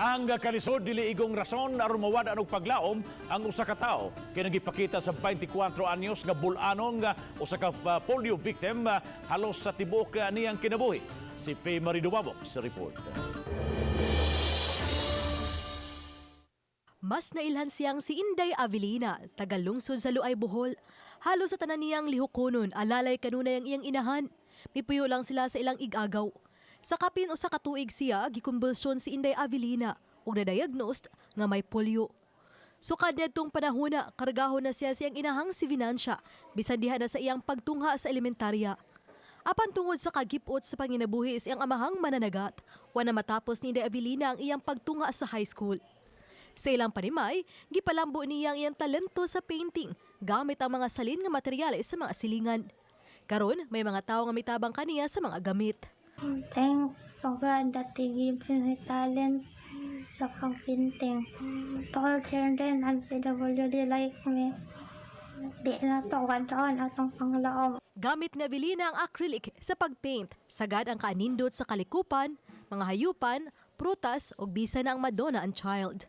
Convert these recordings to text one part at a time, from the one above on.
Ang kalisod dili igong rason aron mawad og paglaom ang usa ka tawo kay nagipakita sa 24 anyos nga bulanong usa ka polio victim halos sa tibuok niyang kinabuhi. Si Faye Marie Dumabok sa report. Mas nailhan siyang si Inday Avelina, tagalungsod sa Luay, Bohol. Halos sa tanan niyang lihukonon, alalay kanunay ang iyang inahan. Mipuyo lang sila sa ilang igagaw. Sa kapin o sa katuig siya, gikumbulsyon si Inday Avelina ug na-diagnosed nga may polio. Sukad nitong panahona, kargahon na siya siyang inahang si Finansya, bisan diha na sa iyang pagtungha sa elementarya. Apan tungod sa kagipot sa panginabuhi sa iyang amahang mananagat, wala matapos ni Inday Avelina ang iyang pagtungha sa high school. Sa ilang panimay, gipalambo niya ang iyang talento sa painting gamit ang mga salin nga materyales sa mga silingan. Karon, may mga tao nga mitabang kaniya sa mga gamit. Thank God that He gave me talent sa pag-painting. All children and PWD like me. Di na to kadaon atong panglaom. Gamit ni Avelina ang acrylic sa pag-paint. Sagad ang kaanindot sa kalikupan, mga hayupan, prutas o bisan na ang Madonna and Child.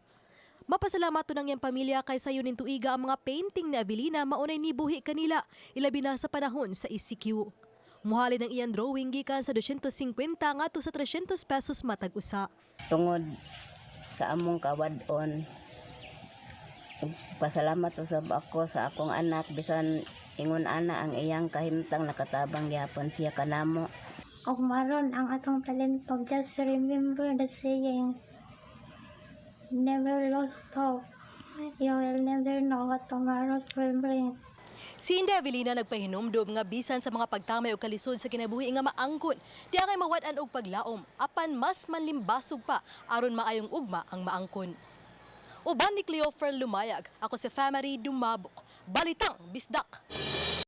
Mapasalamat to ng iyang pamilya kay sayo nin tuiga ang mga painting ni Avelina maunay nibuhi kanila, ilabi na sa panahon sa ECQ. Muhalin ang iyang drawing gikan sa 250 ngadto sa 300 pesos matag usa. Tungod sa among kawadon, pasalamat usab ako sa akong anak bisan ingon ana ang iyang kahimtang nakatabang gyapon siya kanamo. Og maron ang atong talento, just remember the saying, never lost hope. You will never know what tomorrow will bring. Si Inday Avelina nagpahinumdom nga bisan sa mga pagtamay o kalisod sa kinabuhi nga maangkon, di angay mawad-an og paglaom, apan mas manlimbasog pa aron maayong ugma ang maangkon. Uban ni Cleofer Lumayag, ako si Faye Marie Dumabok, Balitang Bisdak.